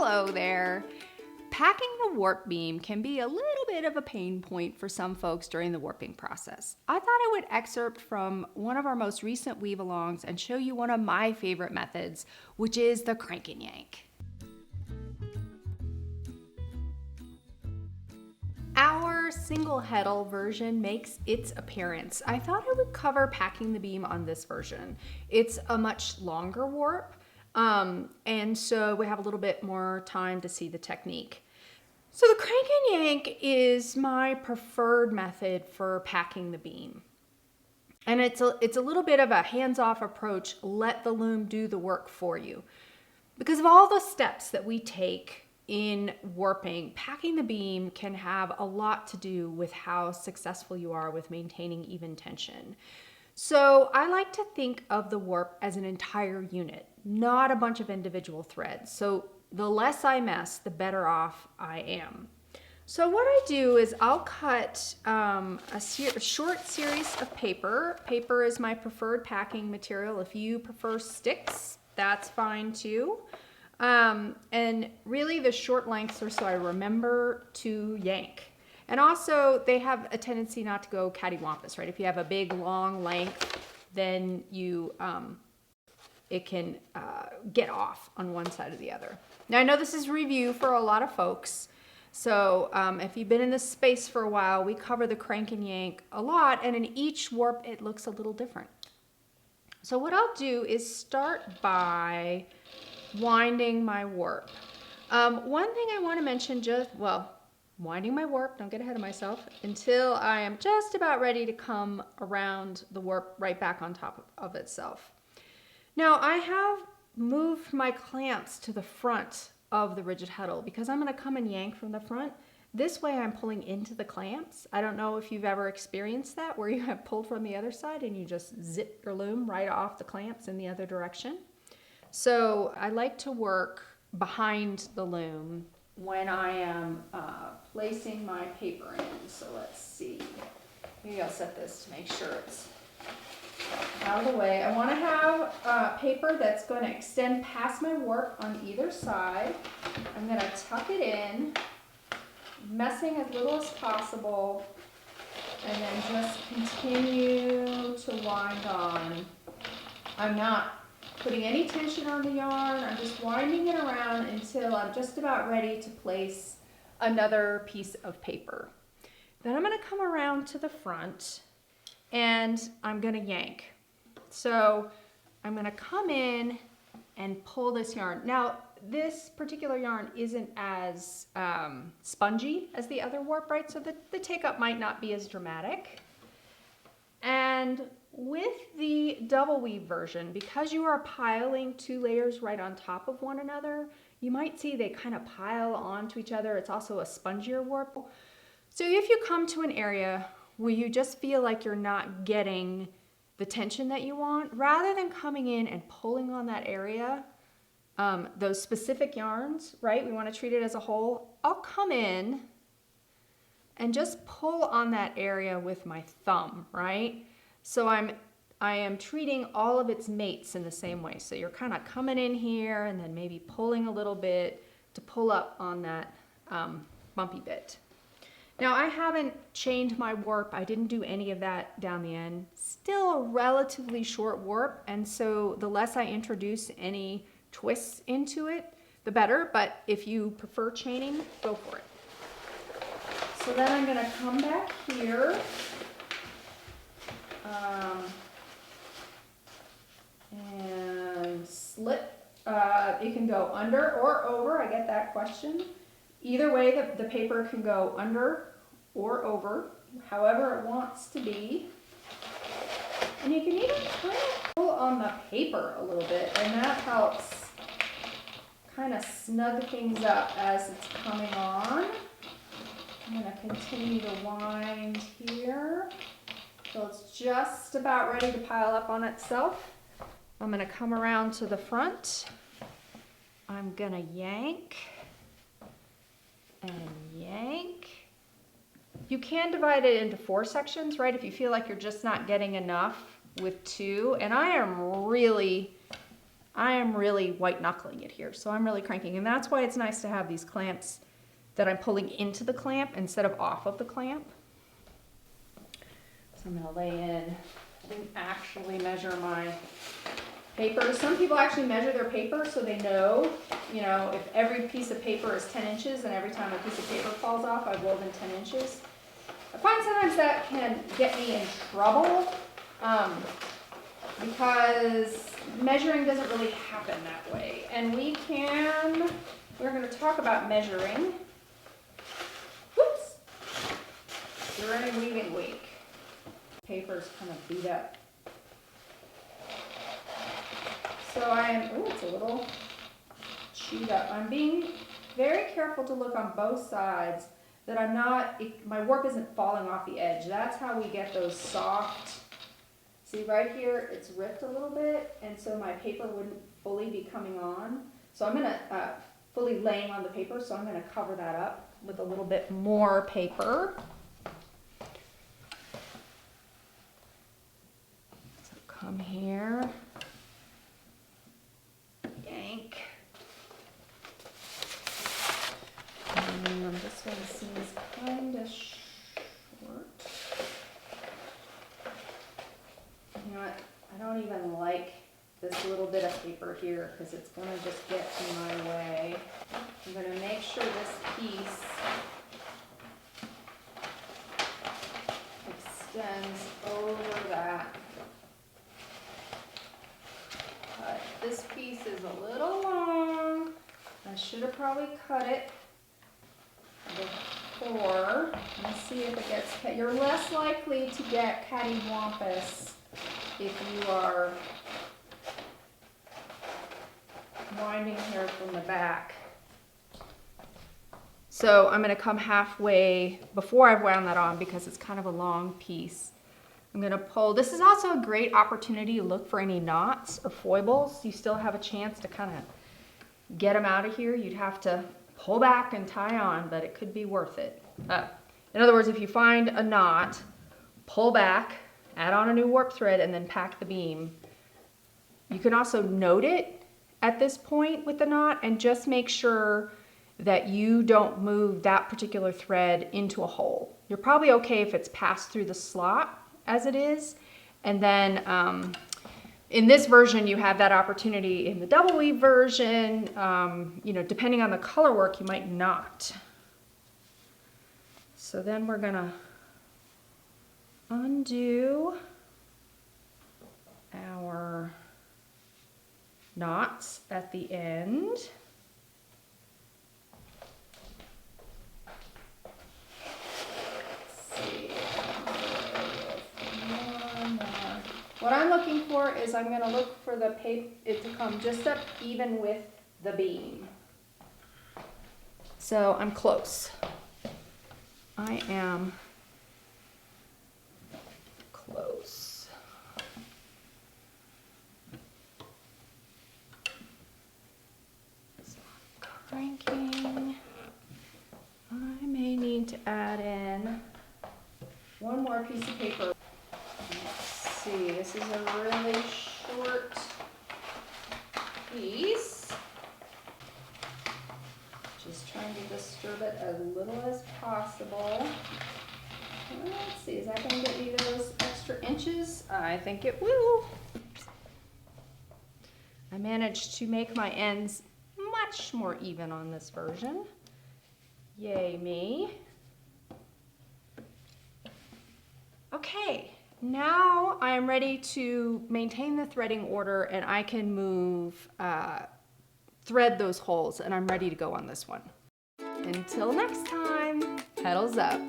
Hello there. Packing the warp beam can be a little bit of a pain point for some folks during the warping process. I thought I would excerpt from one of our most recent weave-alongs and show you one of my favorite methods, which is the crank and yank. Our single heddle version makes its appearance. I thought I would cover packing the beam on this version. It's a much longer warp, and so we have a little bit more time to see the technique. So the crank and yank is my preferred method for packing the beam. And it's a little bit of a hands-off approach. Let the loom do the work for you. Because of all the steps that we take in warping, packing the beam can have a lot to do with how successful you are with maintaining even tension. So I like to think of the warp as an entire unit, not a bunch of individual threads. So the less I mess, the better off I am. So what I do is I'll cut a short series of paper. Paper is my preferred packing material. If you prefer sticks, that's fine too. And really the short lengths are so I remember to yank. And also they have a tendency not to go cattywampus, right? If you have a big long length, then you it can get off on one side or the other. Now I know this is review for a lot of folks, so if you've been in this space for a while, we cover the crank and yank a lot, and in each warp it looks a little different. So what I'll do is start by winding my warp. One thing I want to mention, winding my warp, don't get ahead of myself, until I am just about ready to come around the warp right back on top of itself. Now I have moved my clamps to the front of the rigid heddle because I'm going to come and yank from the front. This way I'm pulling into the clamps. I don't know if you've ever experienced that where you have pulled from the other side and you just zip your loom right off the clamps in the other direction. So I like to work behind the loom when I am placing my paper in. So let's see. Maybe I'll set this to make sure it's out of the way. I want to have paper that's going to extend past my warp on either side. I'm going to tuck it in, messing as little as possible, and then just continue to wind on. I'm not putting any tension on the yarn. I'm just winding it around until I'm just about ready to place another piece of paper. Then I'm going to come around to the front and I'm going to yank. So I'm going to come in and pull this yarn. Now this particular yarn isn't as spongy as the other warp, right? So the take up might not be as dramatic. And with the double weave version, because you are piling two layers right on top of one another, you might see they kind of pile onto each other. It's also a spongier warp. So if you come to an area where you just feel like you're not getting the tension that you want, rather than coming in and pulling on that area, those specific yarns, right? We want to treat it as a whole. I'll come in and just pull on that area with my thumb, right? So I am treating all of its mates in the same way. So you're kind of coming in here and then maybe pulling a little bit to pull up on that bumpy bit. Now I haven't chained my warp. I didn't do any of that down the end. Still a relatively short warp, and so the less I introduce any twists into it, the better, but if you prefer chaining, go for it. So then I'm gonna come back here. And slip. It can go under or over. I get that question. Either way, the paper can go under or over, however it wants to be. And you can even kind of pull on the paper a little bit, and that helps kind of snug things up as it's coming on. I'm going to continue to wind here. So it's just about ready to pile up on itself. I'm going to come around to the front. I'm going to yank and yank. You can divide it into 4 sections, right? If you feel like you're just not getting enough with 2. And I am really I am really white knuckling it here. So I'm really cranking, and that's why it's nice to have these clamps that I'm pulling into the clamp instead of off of the clamp. So I'm gonna lay in, I didn't actually measure my paper. Some people actually measure their paper so they know, you know, if every piece of paper is 10 inches and every time a piece of paper falls off, I've woven 10 inches. I find sometimes that can get me in trouble because measuring doesn't really happen that way. And we're going to talk about measuring, whoops, during weaving week. Paper's kind of beat up. So it's a little chewed up. I'm being very careful to look on both sides that my warp isn't falling off the edge. That's how we get those soft, see right here, it's ripped a little bit, and so my paper wouldn't fully be coming on. So I'm gonna, fully laying on the paper, so I'm gonna cover that up with a little bit more paper. So come here. Yank. And this one seems kind of short. You know what? I don't even like this little bit of paper here because it's going to just get in my way. I'm going to make sure this piece extends over that. But this piece is a little long. I should have probably cut it before. Let's see if it gets cut. You're less likely to get cattywampus if you are winding here from the back. So I'm going to come halfway before I've wound that on because it's kind of a long piece. I'm going to pull. This is also a great opportunity to look for any knots or foibles. You still have a chance to kind of get them out of here. You'd have to pull back and tie on, but it could be worth it. In other words, if you find a knot, pull back, add on a new warp thread, and then pack the beam. You can also note it at this point with the knot and just make sure that you don't move that particular thread into a hole. You're probably okay if it's passed through the slot as it is. And then in this version, you have that opportunity. In the double weave version, you know, depending on the color work, you might not. So then we're gonna undo our knots at the end. Let's see. One more. What I'm looking for is I'm going to look for the it to come just up even with the beam. So I'm close. I am close. So I'm cranking. I may need to add in one more piece of paper. Let's see, this is a really short piece. Just trying to disturb it as little as possible. Let's see, is that going to get me those extra inches? I think it will. I managed to make my ends much more even on this version. Yay me. Okay, now I'm ready to maintain the threading order and I can move, thread those holes, and I'm ready to go on this one. Until next time, petals up.